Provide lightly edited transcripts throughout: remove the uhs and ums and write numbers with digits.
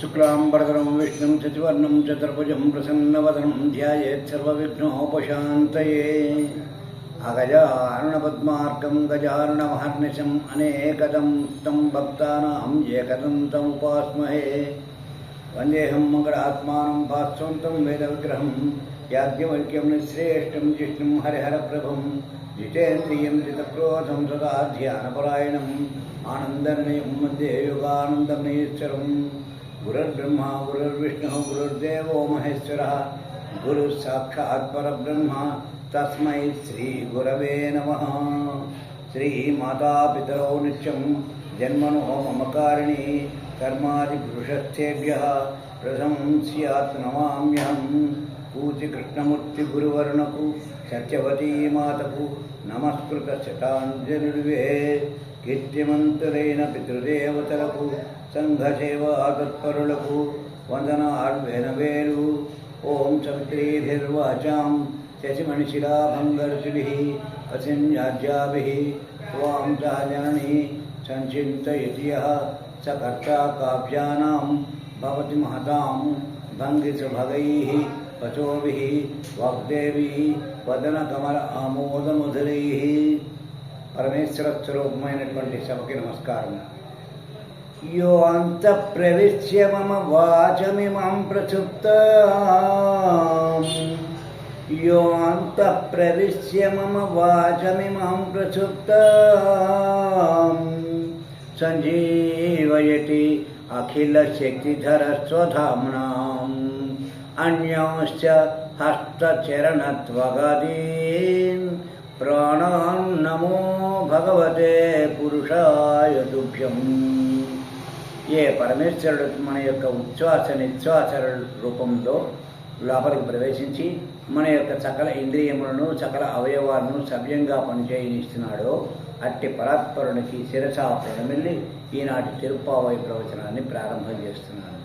शुक्लांबरधरं विष्णुं शशिवर्णं चतुर्भुजं प्रसन्नवदनं ध्यायेत् सर्वविघ्नोपशान्तये। अगजाननपद्मार्कं गजाननमहर्निशम् अनेकदं तं भक्तानां एकदन्तमुपास्महे। वन्देऽहं मङ्गलात्मानं भास्वन्तं वेदविग्रहं याज्ञवल्क्यं निःश्रेष्ठं जिष्णुं हरिहरप्रभुं जितेन्द्रियं जितक्रोधं सदा ध्यानपरायणम् आनन्दनिलयं वन्दे योगानन्दमहेश्वरं। गुरुर्ब्रह्मा गुरुर्विष्णुः गुरुर्देवो महेश्वरः गुरुः साक्षात् परब्रह्म तस्मै श्रीगुरवे नमः। श्रीमातापितरौ नित्यं जन्मनो मम कारिणी कर्मादिपुरुषस्थेभ्यः प्रथमं स्यात् नमाम्यहं। पूज्यकृष्णमूर्तिगुरुवर्णकु सत्यवती मातकु नमस्कृतशताञ्जलिर्वे। కీర్తిమంతులైన పితృదేవతలకు సంఘసేవా తత్పరులకు వందనార్వేనవేలు. ఓం సవిత్రీభిర్వాచాం శశిమణిశిలాభంగర్షిభిః వసిన్యాజ్యాభిః త్వాం సహజననీ సంచింతయతి యః స కర్తా కావ్యానాం భవతి మహతాం భంగిసుభగైః వచోభిః వాగ్దేవీ వదనకమల ఆమోదముదరైః. పరమేశ్వర స్వరూపమైనటువంటి సభకి నమస్కారం. యో అంత ప్రవిశ్య మమ వాచమిమాం ప్రచుప్తాం యో అంత ప్రవిశ్య మమ వాచమిమాం ప్రచుప్తాం సంజీవయతి అఖిల శక్తిధర స్వధామ్నాం అన్యాంశ్చ హస్తచరణత్వగదీన్ ప్రాణాన్ నమో భగవతే పురుషాయ తుభ్యం. ఏ పరమేశ్వరుడు మన యొక్క ఉచ్ఛ్వాస నిశ్వాస రూపంలో లోపలికి ప్రవేశించి మన యొక్క సకల ఇంద్రియములను సకల అవయవాలను సవ్యంగా పనిచేయనిస్తున్నాడో అట్టి పరాత్పరునికి శిరసా ప్రణమిల్లి ఈనాటి తిరుప్పావై ప్రవచనాన్ని ప్రారంభం చేస్తున్నాను.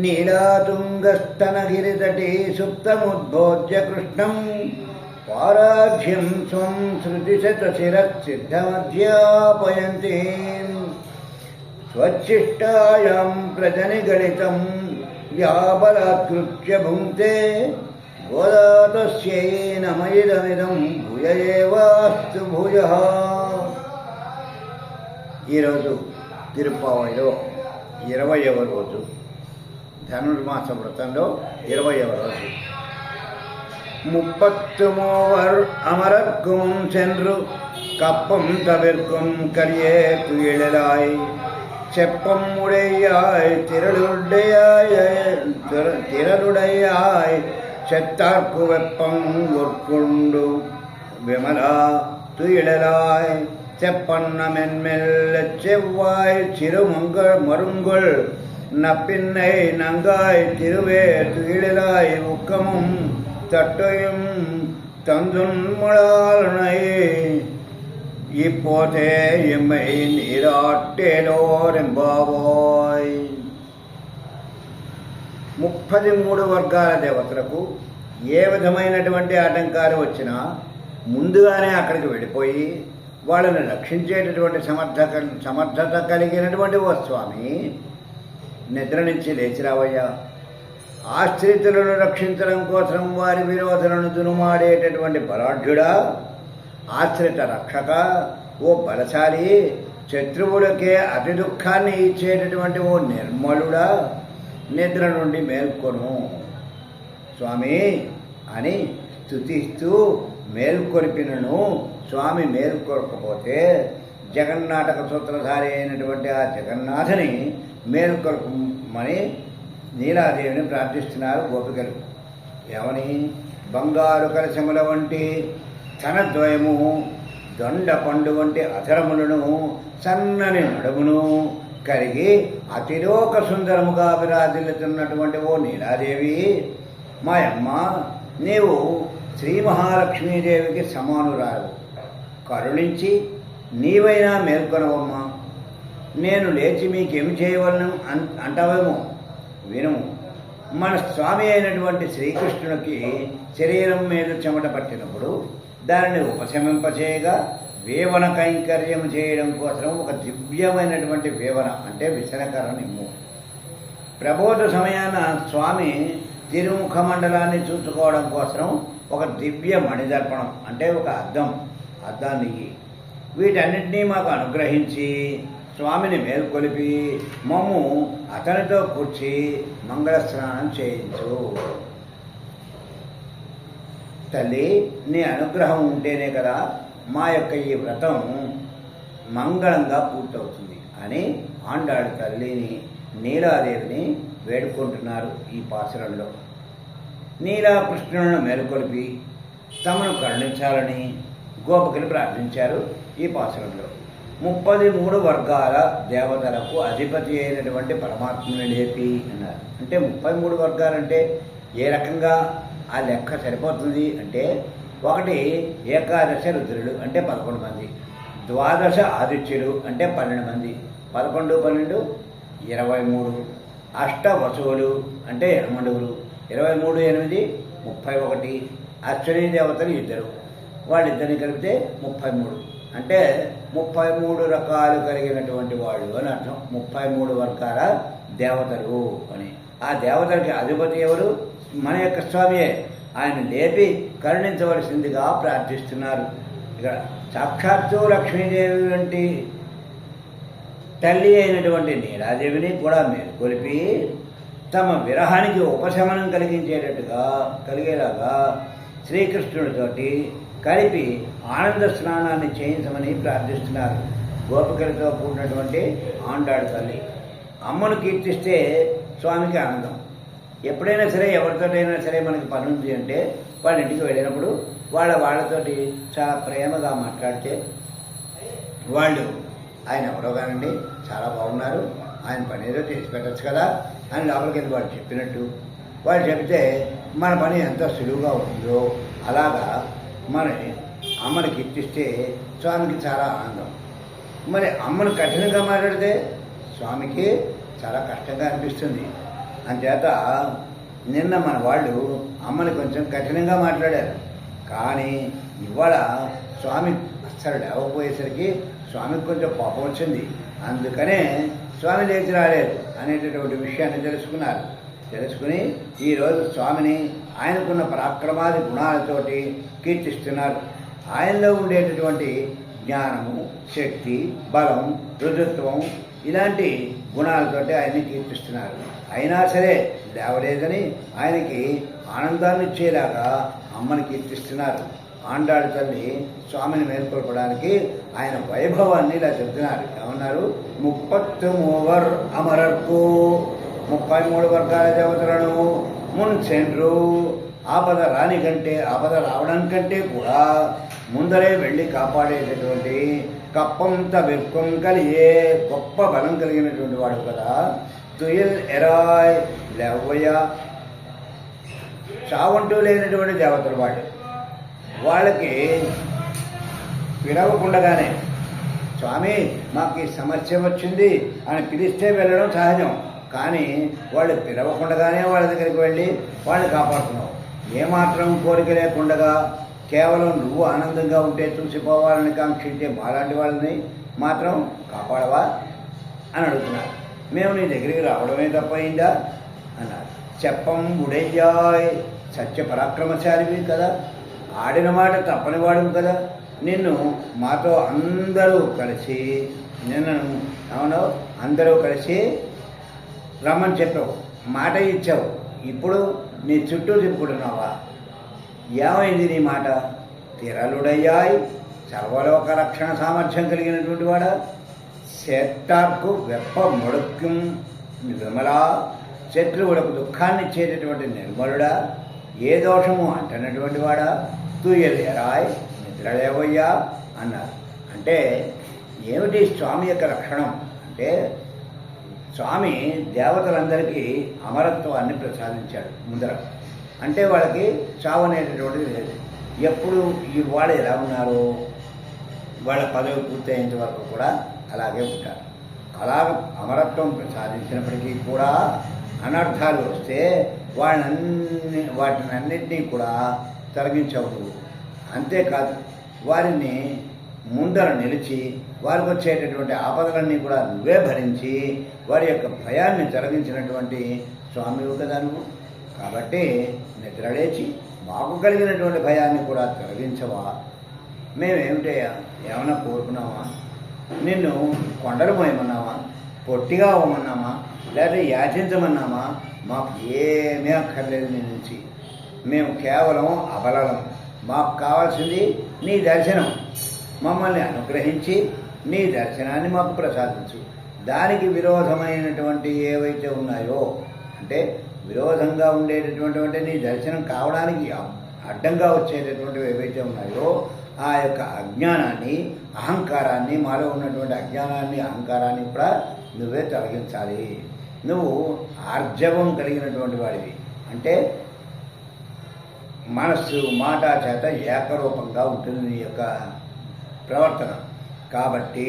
నీలాతుంగస్తనగిరితటే సుప్తముద్బోధ్య కృష్ణం పారాఢ్యం స్వం శృతిశతశిరసిద్ధమధ్యాపయంతి స్వచ్ఛిష్టాయాం ప్రజనిగళితం వ్యాబలాత్కృత్య భుంక్తే గోదాతస్యై నమయిదమిదం భూయ ఏవాస్తు భూయః. ఈరోజు తిరుప్పావైలో 20వ రోజు, ధనుర్మాస వ్రతంలో 20వ రోజు. 30 அமரர்க்கும் சென்று கப்பம் தவிர்க்கும் கரியே துயிலாய் செப்பம் உடையாய் திரளுடையாய் செத்தார்க்கு வெப்பம் உட்கொண்டு விமலா துயிலாய் செப்பன்ன மென்மெல்ல செவ்வாய் சிறுமங்கள் மருங்குள் நப்பின்னை நங்காய் திருவே துயிலாய் உக்கமும் தட்டையும் தந்துன்முளாலனை இப்போதே எம்மை నీరాట్టేలోరెంబావోయ్. 33 వర్గాల దేవతలకు ఏ విధమైనటువంటి ఆటంకాలు వచ్చినా ముందుగానే అక్కడికి వెళ్ళిపోయి వాళ్ళని రక్షించేటటువంటి సమర్థత కలిగినటువంటి ఓ స్వామి, నిద్ర నుంచి లేచిరావయ్యా. ఆశ్రితులను రక్షించడం కోసం వారి విరోధులను దునుమాడేటటువంటి బలాఢ్యుడా, ఆశ్రిత రక్షక, ఓ బలశాలి, శత్రువులకే అతి దుఃఖాన్ని ఇచ్చేటటువంటి ఓ నిర్మలుడా, నిద్ర నుండి మేల్కొను స్వామి అని స్తుతిస్తూ మేల్కొల్పినను. స్వామి మేల్కొల్పకపోతే జగన్నాటక సూత్రధారి అయినటువంటి ఆ జగన్నాథుని మేల్కొల్పమని నీలాదేవిని ప్రార్థిస్తున్నారు గోపికలు. ఏమని? బంగారు కలశముల వంటి ధనద్వయము, దొండ పండు వంటి అధరములను, సన్నని నడుమును కలిగి అతిలోక సుందరముగా విరాజిల్లుతున్నటువంటి ఓ నీలాదేవి, మాయమ్మ, నీవు శ్రీ మహాలక్ష్మీదేవికి సమానురాలు. కరుణించి నీవైనా మేల్కొనవమ్మా. నేను లేచి మీకేమి చేయవలను అంటావేమో వినుము. మన స్వామి అయినటువంటి శ్రీకృష్ణునికి శరీరం మీద చెమట పట్టినప్పుడు దానిని ఉపశమింపచేయగా వేవన కైంకర్యం చేయడం కోసం ఒక దివ్యమైనటువంటి వేవన అంటే విసనకర నిమ్ము ప్రబోధ సమయాన స్వామి తిరుముఖ మండలాన్ని చూసుకోవడం కోసం ఒక దివ్య మణిదర్పణం అంటే ఒక అద్దాన్ని వీటన్నిటినీ మాకు అనుగ్రహించి స్వామిని మేల్కొలిపి మమ్ము అతనితో కూర్చి మంగళ స్నానం చేయించు. తల్లి, నీ అనుగ్రహం ఉంటేనే కదా మా యొక్క ఈ వ్రతం మంగళంగా పూర్తవుతుంది అని ఆండాడు తల్లిని నీలాదేవిని వేడుకుంటున్నారు. ఈ పాసురంలో నీలాకృష్ణులను మేలుకొలిపి తమను కరుణించాలని గోపికలు ప్రార్థించారు. ఈ పాసురంలో 33 వర్గాల దేవతలకు అధిపతి అయినటువంటి పరమాత్మని లేపి అన్నారు. అంటే 33 వర్గాలంటే ఏ రకంగా ఆ లెక్క సరిపోతుంది అంటే, ఒకటి ఏకాదశ రుద్రులు అంటే 11 మంది, ద్వాదశ ఆదిత్యులు అంటే 12 మంది, 11, 12 23, అష్టవసువులు అంటే యమనువులు 23, 8 31, అశ్విని దేవతలు 2, వాళ్ళిద్దరిని కలిపితే 33, అంటే 33 రకాలు కలిగినటువంటి వాళ్ళు అని అర్థం. 33 వర్గాల దేవతలు అని. ఆ దేవతలకి అధిపతి ఎవరు? మన యొక్క స్వామియే. ఆయన లేపి కరుణించవలసిందిగా ప్రార్థిస్తున్నారు. ఇక్కడ సాక్షాత్తు లక్ష్మీదేవి వంటి తల్లి అయినటువంటి నీలాదేవిని కూడా మేల్కొలిపి తమ విరహానికి ఉపశమనం కలిగేలాగా శ్రీకృష్ణుడితోటి కలిపి ఆనంద స్నానాన్ని చేయించమని ప్రార్థిస్తున్నారు. గోపికలతో కూడినటువంటి ఆండాడు తల్లి. అమ్మను కీర్తిస్తే స్వామికి ఆనందం. ఎప్పుడైనా సరే ఎవరితోటైనా సరే మనకి పని ఉంది అంటే వాళ్ళ ఇంటికి వెళ్ళినప్పుడు వాళ్ళతోటి చాలా ప్రేమగా మాట్లాడితే వాళ్ళు ఆయన ఎవరో కానండి చాలా బాగున్నారు, ఆయన పని ఏదో చేసి పెట్టచ్చు కదా అని లోపలికి వెళ్ళి వాళ్ళు చెప్పినట్టు వాళ్ళు చెప్తే మన పని ఎంత సులువుగా ఉందో అలాగా మన అమ్మని కీర్తిస్తే స్వామికి చాలా ఆనందం. మరి అమ్మను కఠినంగా మాట్లాడితే స్వామికి చాలా కష్టంగా అనిపిస్తుంది. అంచేత నిన్న మన వాళ్ళు అమ్మని కొంచెం కఠినంగా మాట్లాడారు. కానీ ఇవాళ స్వామి అస్సలు లేవకపోయేసరికి స్వామికి కొంచెం కోపం వచ్చింది. అందుకనే స్వామి లేచి రాలేదు అనేటటువంటి విషయాన్ని తెలుసుకుని ఈరోజు స్వామిని ఆయనకున్న పరాక్రమాది గుణాలతోటి కీర్తిస్తున్నారు. ఆయనలో ఉండేటటువంటి జ్ఞానము, శక్తి, బలం, రుజుత్వం ఇలాంటి గుణాలతోటి ఆయన్ని కీర్తిస్తున్నారు. అయినా సరే లేవలేదని ఆయనకి ఆనందాన్ని ఇచ్చేలాగా అమ్మని కీర్తిస్తున్నారు. ఆండాడు తల్లి స్వామిని మేల్కొల్పడానికి ఆయన వైభవాన్ని ఇలా చెబుతున్నారు. ఏమన్నారు? 33 అమరర్కు 33 వర్గాల దేవతలను మున్సెండ్రు ఆపద రావడం కంటే కూడా ముందరే వెళ్ళి కాపాడేటటువంటి కప్పంత వెక్కం కలిగే గొప్ప బలం కలిగినటువంటి వాడు కదా. తుయల్ ఎరాయ్ లేవయ్య, చావంటూ లేనటువంటి దేవతలు వాళ్ళకి పిలవకుండగానే స్వామి మాకు ఈ సమస్య వచ్చింది అని పిలిస్తే వెళ్ళడం సహజం. కానీ వాళ్ళు పిలవకుండగానే వాళ్ళ దగ్గరికి వెళ్ళి వాళ్ళని కాపాడుతున్నావు. ఏమాత్రం కోరిక లేకుండా కేవలం నువ్వు ఆనందంగా ఉంటే చూసిపోవాలని కాంక్షించే మాలాంటి వాళ్ళని మాత్రం కాపాడవా అని అడుగుతున్నారు. మేము నీ దగ్గరికి రావడమే తప్పయిందా అన్నారు. చెప్పం ఉడయ్యాయ్, సత్య పరాక్రమశాలివి కదా, ఆడిన మాట తప్పని వాడు కదా. నిన్ను మాతో అందరూ కలిసి అందరూ కలిసి రమ్మని చెప్పావు, మాట ఇచ్చావు. ఇప్పుడు నీ చుట్టూ తిప్పుకుంటున్నావా? ఏమైంది నీ మాట? తిరలుడయ్యాయ్, సర్వలోక రక్షణ సామర్థ్యం కలిగినటువంటి వాడా, శత్రుకు వెప్ప ముడుక్యం విమలా, శత్రువులకు దుఃఖాన్ని ఇచ్చేటటువంటి నిర్మలుడా, ఏ దోషము అంటున్నటువంటి వాడా, తూయలేరాయ్ నిద్రలేవయ్యా అన్నారు. అంటే ఏమిటి స్వామి యొక్క లక్షణం అంటే, స్వామి దేవతలందరికీ అమరత్వాన్ని ప్రసాదించాడు ముందర. అంటే వాళ్ళకి చావు అనేటటువంటిది లేదు. ఎప్పుడు వాళ్ళు ఎలా ఉన్నారో వాళ్ళ పదవి పూర్తయ్యేంత వరకు కూడా అలాగే ఉంటారు. అలాగ అమరత్వం ప్రసాదించినప్పటికీ కూడా అనర్థాలు వస్తే వాటినన్నింటినీ కూడా తొలగించవు. అంతేకాదు వారిని ముందర నిలిచి వారికి వచ్చేటటువంటి ఆపదలన్నీ కూడా నువ్వే భరించి వారి యొక్క భయాన్ని తొలగించినటువంటి స్వామివు కదా నువ్వు. కాబట్టి నిద్రలేచి మాకు కలిగినటువంటి భయాన్ని కూడా తొలగించవా? మేమేమిటయ్యా ఏమన్నా కోరుకున్నావా? నిన్ను కొండలు మోయమన్నావా? పొట్టిగా అవ్వమన్నామా? లేదా యాచించమన్నామా? మాకు ఏమీ అక్కర్లేదు నీ నుంచి. మేము కేవలం అబలలం. మాకు కావాల్సింది నీ దర్శనం. మమ్మల్ని అనుగ్రహించి నీ దర్శనాన్ని మాకు ప్రసాదించు. దానికి విరోధమైనటువంటి ఏవైతే ఉన్నాయో, అంటే విరోధంగా ఉండేటటువంటి నీ దర్శనం కావడానికి అడ్డంగా వచ్చేటటువంటివి ఏవైతే ఉన్నాయో ఆ యొక్క అజ్ఞానాన్ని, అహంకారాన్ని, మాలో ఉన్నటువంటి అజ్ఞానాన్ని, అహంకారాన్ని కూడా నువ్వే తొలగించాలి. నువ్వు ఆర్జవం కలిగినటువంటి వాడివి. అంటే మనస్సు, మాట చేత ఏకరూపంగా ఉంటుంది నీ యొక్క ప్రవర్తన. కాబట్టి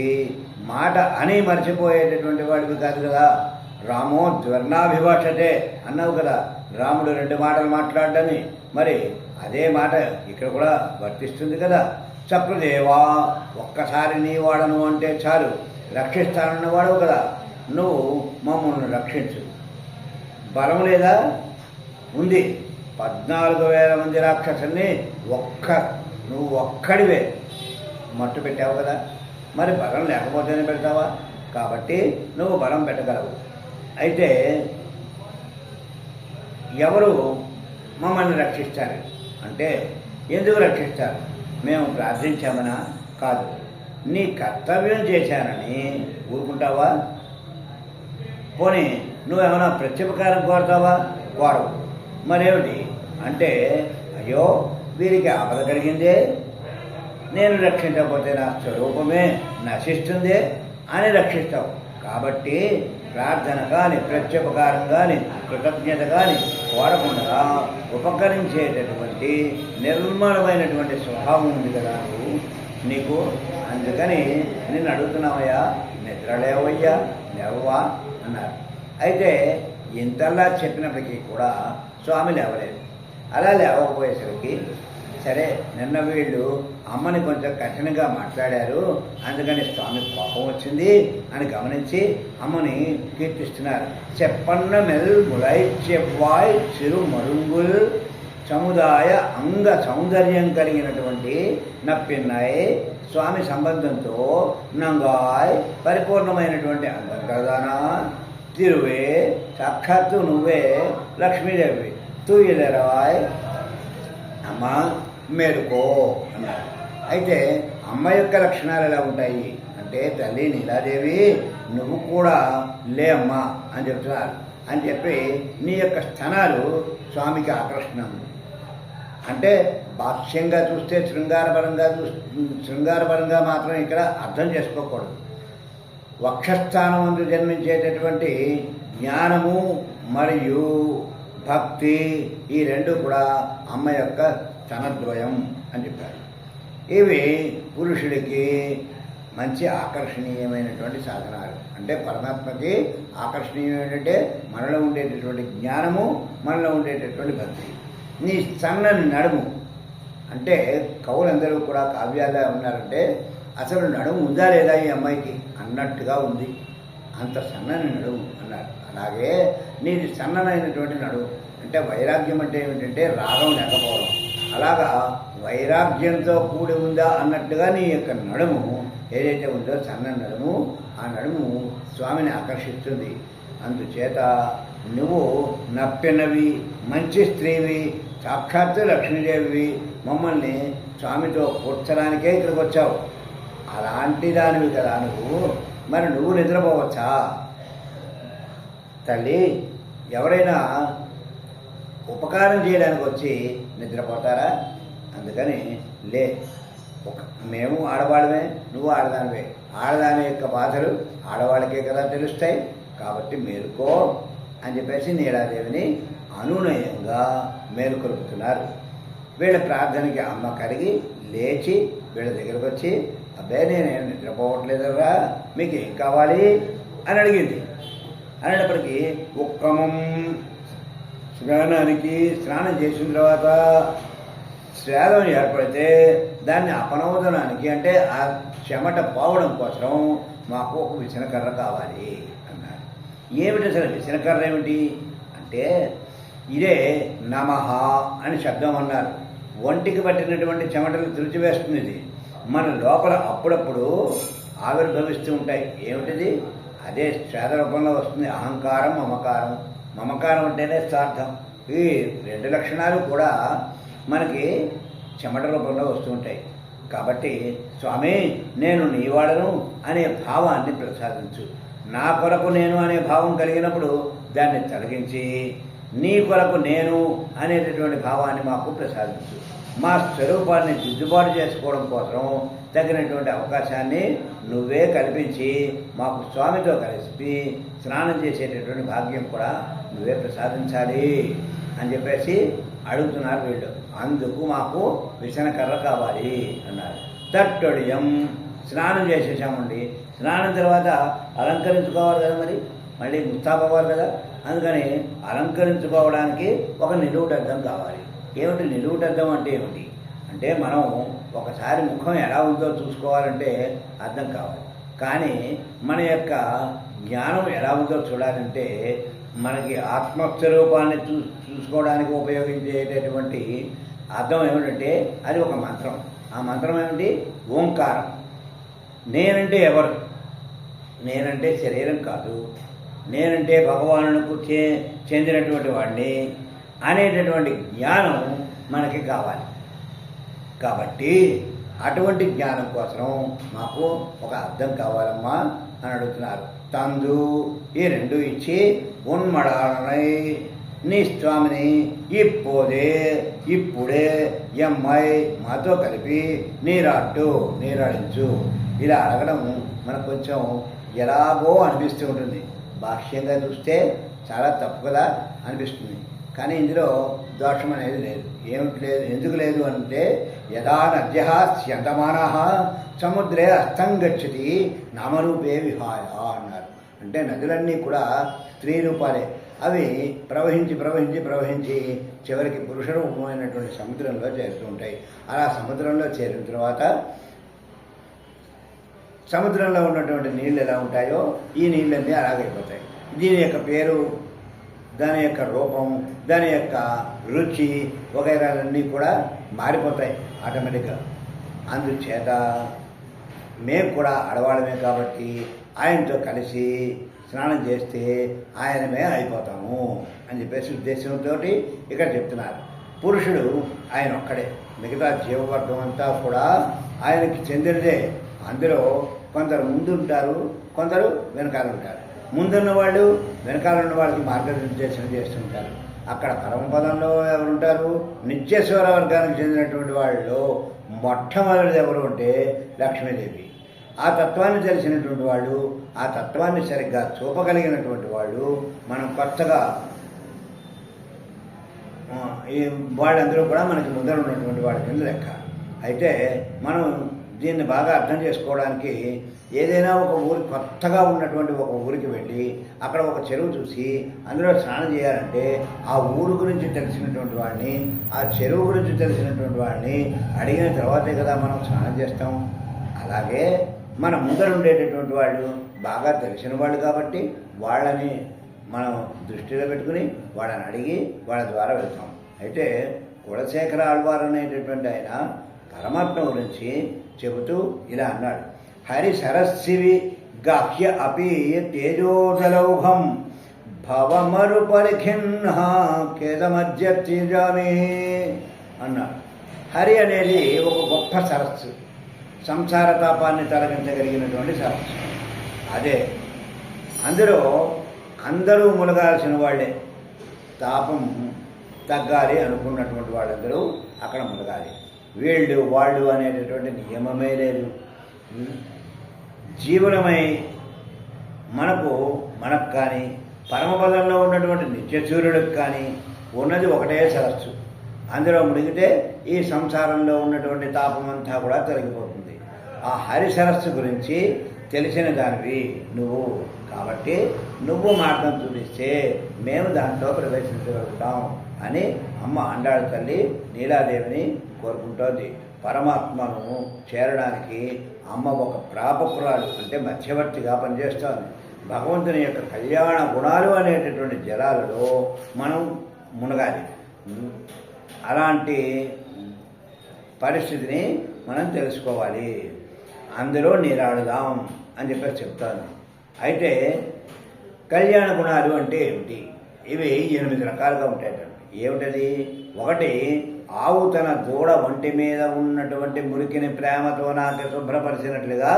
మాట అని మర్చిపోయేటటువంటి వాడివి కాదు కదా. రామో ద్వర్ణాభిభాషతే అన్నావు కదా, రాముడు 2 మాటలు మాట్లాడని. మరి అదే మాట ఇక్కడ కూడా వర్తిస్తుంది కదా. చక్రదేవా, ఒక్కసారి నీ వాడను అంటే చాలు, రక్షిస్తానన్నవాడవు కదా. నువ్వు మమ్మల్ని రక్షించు. బలం లేదా? ఉంది. 14,000 మంది రాక్షసుల్ని నువ్వు ఒక్కడివే మట్టు పెట్టావు కదా. మరి బలం లేకపోతేనే పెడతావా? కాబట్టి నువ్వు బలం పెట్టగలవు. అయితే ఎవరు మమ్మల్ని రక్షిస్తారు అంటే ఎందుకు రక్షిస్తారు? మేము ప్రార్థించామనా? కాదు. నీ కర్తవ్యం చేశానని ఊరుకుంటావా? పోనీ నువ్వేమైనా ప్రత్యుపకారం కోరుతావా? కోరవు. మరేమిటి అంటే, అయ్యో వీరికి ఆపద కలిగిందే, నేను రక్షించకపోతే నా స్వరూపమే నశిస్తుందే అని రక్షిస్తావు. కాబట్టి ప్రార్థన కానీ, ప్రత్యుపకారం కానీ, కృతజ్ఞత కానీ కోరకుండా ఉపకరించేటటువంటి నిర్మలమైనటువంటి స్వభావం ఉంది కదా నీకు. అందుకని నిన్ను అడుగుతున్నావయ్యా, నిద్రలేవయ్యా, లేవవా అన్నారు. అయితే ఇంతలా చెప్పినప్పటికీ కూడా స్వామి లేవలేదు. అలా లేవకపోయేసరికి సరే, నిన్న వీళ్ళు అమ్మని కొంచెం కఠినంగా మాట్లాడారు, అందుకని స్వామి కోపం వచ్చింది అని గమనించి అమ్మని కీర్తిస్తున్నారు. చెప్పన్న మెల్ ములై చెవ్వాయ్ చిరు మరుంగుల్ సముదాయ అంగ సౌందర్యం కలిగినటువంటి నప్పిన్నాయి స్వామి సంబంధంతో నంగాయ్ పరిపూర్ణమైనటువంటి అందం కదానా. తిరువే సాక్షాత్తు నువ్వే లక్ష్మీదేవి. తూయలేరాయ్ అమ్మ మేలుకో అన్నారు. అయితే అమ్మ యొక్క లక్షణాలు ఎలా ఉంటాయి అంటే, తల్లి నీలాదేవి నువ్వు కూడా లే అమ్మా అని చెప్తున్నారు. అని చెప్పి నీ యొక్క స్థనాలు స్వామికి ఆకర్షణ అంటే బాహ్యంగా చూస్తే శృంగారపరంగా మాత్రం ఇక్కడ అర్థం చేసుకోకూడదు. వక్షస్థానం ముందు జన్మించేటటువంటి జ్ఞానము మరియు భక్తి, ఈ 2 కూడా అమ్మ యొక్క స్తనద్వయం అని చెప్పారు. ఇవి పురుషుడికి మంచి ఆకర్షణీయమైనటువంటి సాధనాలు. అంటే పరమాత్మకి ఆకర్షణీయం ఏంటంటే మనలో ఉండేటటువంటి జ్ఞానము, మనలో ఉండేటటువంటి భక్తి. నీ సన్నని నడుము అంటే కవులందరూ కూడా కావ్యాల్లో ఉన్నారంటే అసలు నడుము ఉందా లేదా ఈ అమ్మాయికి అన్నట్టుగా ఉంది. అంత సన్నని నడుము అన్నారు. అలాగే నీది సన్ననైనటువంటి నడుము అంటే వైరాగ్యం అంటే ఏమిటంటే రాగం లేకపోవడం. అలాగా వైరాగ్యంతో కూడి ఉందా అన్నట్టుగా నీ యొక్క నడుము ఏదైతే ఉందో సన్నని నడుము, ఆ నడుము స్వామిని ఆకర్షిస్తుంది. అందుచేత నువ్వు నప్పినవి, మంచి స్త్రీవి, సాక్షాత్తు లక్ష్మీదేవి, మమ్మల్ని స్వామితో కూర్చడానికే ఇక్కడికి వచ్చావు. అలాంటి దానివి కదా నువ్వు. మరి నువ్వు నిద్రపోవచ్చా? తల్లి, ఎవరైనా ఉపకారం చేయడానికి వచ్చి నిద్రపోతారా? అందుకని లే. మేము ఆడవాళ్ళమే, నువ్వు ఆడదానివే. ఆడదాని యొక్క బాధలు ఆడవాళ్ళకే కదా తెలుస్తాయి. కాబట్టి మేలుకో అని చెప్పేసి నీలాదేవిని అనునయంగా మేలుకొలుపుతున్నారు. వీళ్ళ ప్రార్థనకి అమ్మ కరిగి లేచి వీళ్ళ దగ్గరకు వచ్చి, అబ్బాయి నేనేం నిద్రపోవట్లేదురా, మీకు ఏం కావాలి అని అడిగింది. అనేటప్పటికీ ఉక్కమం స్నానం చేసిన తర్వాత స్వేదం ఏర్పడితే దాన్ని అపనోదనానికి అంటే ఆ చెమట పోవడం కోసం మాకు ఒక విసనకర్ర కావాలి అన్నారు. ఏమిటి అసలు విసనకర్ర ఏమిటి అంటే ఇదే నమః అని శబ్దం అన్నారు. ఒంటికి పట్టినటువంటి చెమటలు తుడిచివేస్తుంది ఇది. మన లోపల అప్పుడప్పుడు ఆవిర్భవిస్తూ ఉంటాయి. ఏమిటిది? అదే స్వేద రూపంలో వస్తుంది. అహంకారం, మమకారం. మమకారం అంటేనే స్వార్థం. ఈ రెండు లక్షణాలు కూడా మనకి చెమట రూపంలో వస్తూ ఉంటాయి. కాబట్టి స్వామి నేను నీవాడను అనే భావాన్ని ప్రసాదించు. నా కొరకు నేను అనే భావం కలిగినప్పుడు దాన్ని తొలగించి నీ కొరకు నేను అనేటటువంటి భావాన్ని మాకు ప్రసాదించు. మా స్వరూపాన్ని దిద్దుబాటు చేసుకోవడం కోసం తగినటువంటి అవకాశాన్ని నువ్వే కల్పించి మాకు స్వామితో కలిసి స్నానం చేసేటటువంటి భాగ్యం కూడా నువ్వే ప్రసాదించాలి అని చెప్పేసి అడుగుతున్నారు వీళ్ళు. అందుకు మాకు విసనకర్ర కావాలి అన్నారు. తట్టొడియం స్నానం చేసేసామండి. స్నానం తర్వాత అలంకరించుకోవాలి కదా, మళ్ళీ ముస్తాబవ్వాలి కదా. అందుకని అలంకరించుకోవడానికి ఒక నిలువుటద్దం కావాలి. ఏమిటి నిలువుటద్దం అంటే ఏమిటి అంటే మనం ఒకసారి ముఖం ఎలా ఉందో చూసుకోవాలంటే అర్థం కావాలి. కానీ మన యొక్క జ్ఞానం ఎలా ఉందో చూడాలంటే మనకి ఆత్మస్వరూపాన్ని చూసుకోవడానికి ఉపయోగించేటటువంటి అర్థం ఏమిటంటే అది ఒక మంత్రం. ఆ మంత్రం ఏమిటి? ఓంకారం. నేనంటే ఎవరు? నేనంటే శరీరం కాదు, నేనంటే భగవానుకు చెందినటువంటి వాడిని అనేటటువంటి జ్ఞానం మనకి కావాలి. కాబట్టి అటువంటి జ్ఞానం కోసం మాకు ఒక అర్థం కావాలమ్మా అని అడుగుతున్నారు. తందు ఈ రెండు ఇచ్చి ఉన్మడాలనై నీ స్వామిని ఇప్పుడే ఎమ్మాయి మాతో కలిపి నీరాడించు. ఇలా అడగడం మనకు కొంచెం ఎలాగో అనిపిస్తూ ఉంటుంది. భాష్యంగా చూస్తే చాలా తప్పు కదా అనిపిస్తుంది. కానీ ఇందులో దోషం అనేది లేదు. ఏమిటి లేదు? ఎందుకు లేదు అంటే యదా నద్య స్యంతమాన సముద్రే అస్తం గచ్చతి నామరూపే విహాయ అన్నారు. అంటే నదులన్నీ కూడా స్త్రీ రూపాలే. అవి ప్రవహించి చివరికి పురుష రూపమైనటువంటి సముద్రంలో చేరుతూ ఉంటాయి. అలా సముద్రంలో చేరిన తర్వాత సముద్రంలో ఉన్నటువంటి నీళ్ళు ఎలా ఉంటాయో ఈ నీళ్ళన్నీ అలాగైపోతాయి. దీని యొక్క పేరు, దాని యొక్క రూపం, దాని యొక్క రుచి వగైరాలన్నీ కూడా మారిపోతాయి ఆటోమేటిక్గా. అందుచేత మేము కూడా ఆడవాళ్ళమే కాబట్టి ఆయనతో కలిసి స్నానం చేస్తే ఆయనమే అయిపోతాము అని చెప్పేసి ఉద్దేశంతో ఇక్కడ చెప్తున్నారు. పురుషుడు ఆయన ఒక్కడే, మిగతా జీవవర్గం అంతా కూడా ఆయనకి చెందినదే. అందులో కొందరు ముందు ఉంటారు, కొందరు వెనకాల ఉంటారు. ముందున్న వాళ్ళు వెనకాల ఉన్న వాళ్ళకి మార్గనిర్దేశం చేస్తుంటారు. అక్కడ పరమపదంలో ఎవరుంటారు? నిత్యేశ్వర వర్గానికి చెందినటువంటి వాళ్ళు మొట్టమొదటిది ఎవరు అంటే లక్ష్మీదేవి. ఆ తత్వాన్ని తెలిసినటువంటి వాళ్ళు, ఆ తత్వాన్ని సరిగ్గా చూపగలిగినటువంటి వాళ్ళు మనం కొత్తగా వాళ్ళందరూ కూడా మనకి ముందర ఉన్నటువంటి వాళ్ళ కింద లెక్క. అయితే మనం దీన్ని బాగా అర్థం చేసుకోవడానికి ఏదైనా ఒక ఊరి కొత్తగా ఉన్నటువంటి ఒక ఊరికి వెళ్ళి అక్కడ ఒక చెరువు చూసి అందులో స్నానం చేయాలంటే ఆ ఊరు గురించి తెలిసినటువంటి వాడిని, ఆ చెరువు గురించి తెలిసినటువంటి వాడిని అడిగిన తర్వాతే కదా మనం స్నానం చేస్తాం. అలాగే మన ముందర ఉండేటటువంటి వాళ్ళు బాగా తెలిసిన వాళ్ళు కాబట్టి వాళ్ళని మనం దృష్టిలో పెట్టుకుని వాళ్ళని అడిగి వాళ్ళ ద్వారా వెళ్తాం. అయితే కులశేఖర ఆళ్వారు అనేటటువంటి ఆయన పరమాత్మ గురించి చెబుతూ ఇలా అన్నాడు. హరి సరస్సివి గాహ్య అపి తేజోజలౌఘం భవమరు పరిఖిన్న కేదమధ్య తీజామి అన్నాడు. హరి అనేది ఒక గొప్ప సరస్సు, సంసార తాపాన్ని తొలగించగలిగినటువంటి సరస్సు. అదే అందులో అందరూ మునగాల్సిన వాళ్ళే. తాపం తగ్గాలి అనుకున్నటువంటి వాళ్ళందరూ అక్కడ మునగాలి. వీళ్ళు వాళ్ళు అనేటటువంటి నియమమే లేదు. జీవనమై మనకు కానీ పరమపదంలో ఉన్నటువంటి నిత్యసూర్యుడికి కానీ ఉన్నది ఒకటే సరస్సు. అందులో మునిగితే ఈ సంసారంలో ఉన్నటువంటి తాపమంతా కూడా తొలగిపోతుంది. ఆ హరి సరస్సు గురించి తెలిసిన దానివి నువ్వు, కాబట్టి నువ్వు మార్గం చూపిస్తే మేము దాంట్లో ప్రవేశించగలుగుతాం అని అమ్మ ఆండాళ్ళ తల్లి నీలాదేవిని కోరుకుంటోంది. పరమాత్మను చేరడానికి అమ్మ ఒక ప్రాపపురాలు అంటే మధ్యవర్తిగా పనిచేస్తోంది. భగవంతుని యొక్క కళ్యాణ గుణాలు అనేటటువంటి జలాలలో మనం మునగాలి. అలాంటి పరిస్థితిని మనం తెలుసుకోవాలి. అందులో నీరాడుదాం అని చెప్పేసి చెప్తాను. అయితే కళ్యాణ గుణాలు అంటే ఏమిటి? ఇవి 8 రకాలుగా ఉంటాయట. ఏమిటది? ఒకటి, ఆవు తన దూడ ఒంటి మీద ఉన్నటువంటి మురికిని ప్రేమతో నాకు శుభ్రపరిచినట్లుగా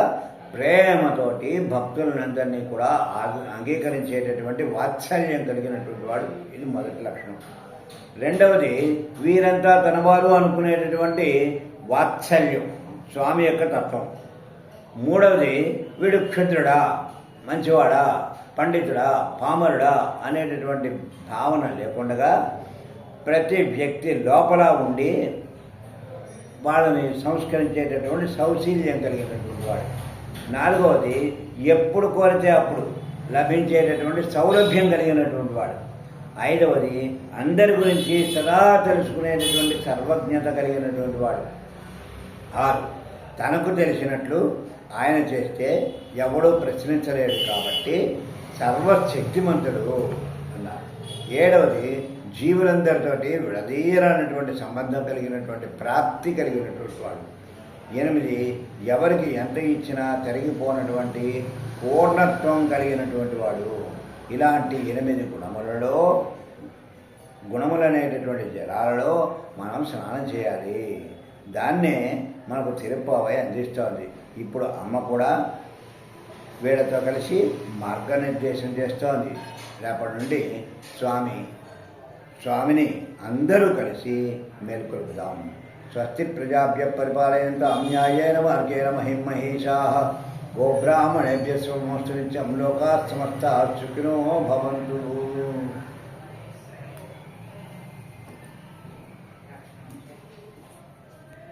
ప్రేమతోటి భక్తులందరినీ కూడా అంగీకరించేటటువంటి వాత్సల్యం కలిగినటువంటి వాడు. ఇది మొదటి లక్షణం. రెండవది, వీరంతా తనవారు అనుకునేటటువంటి వాత్సల్యం, స్వామి యొక్క తత్వం. మూడవది, వీడు క్షుద్రుడా, మంచివాడా, పండితుడా, పామరుడా అనేటటువంటి భావన లేకుండా ప్రతి వ్యక్తి లోపల ఉండి వాళ్ళని సంస్కరించేటటువంటి సౌశీల్యం కలిగినటువంటి వాడు. నాలుగవది, ఎప్పుడు కోరితే అప్పుడు లభించేటటువంటి సౌలభ్యం కలిగినటువంటి వాడు. ఐదవది, అందరి గురించి సదా తెలుసుకునేటటువంటి సర్వజ్ఞత కలిగినటువంటి వాడు. 6, తనకు తెలిసినట్లు ఆయన చేస్తే ఎవడూ ప్రశ్నించలేడు కాబట్టి సర్వశక్తిమంతుడు అన్నారు. 7వది, జీవులందరితోటి విడదీయరానటువంటి సంబంధం కలిగినటువంటి ప్రాప్తి కలిగినటువంటి వాడు. 8, ఎవరికి ఎంత ఇచ్చినా తరిగిపోనటువంటి పూర్ణత్వం కలిగినటువంటి వాడు. ఇలాంటి 8 గుణములు అనేటటువంటి జలాలలో మనం స్నానం చేయాలి. దాన్నే మనకు తిరుప్పావై అందిస్తోంది. ఇప్పుడు అమ్మ కూడా వీళ్ళతో కలిసి మార్గనిర్దేశం చేస్తోంది. రేపటి నుండి స్వామిని అందరూ కలిసి మేల్కొల్పుదాం. స్వస్తి ప్రజాభ్య పరిపాలయంతాం న్యాయేన మార్గేణ మహిమహేషాః. గోబ్రాహ్మణేభ్యः శుభమస్తు నిత్యం. లోకాః సమస్తాః సుఖినో భవంతు.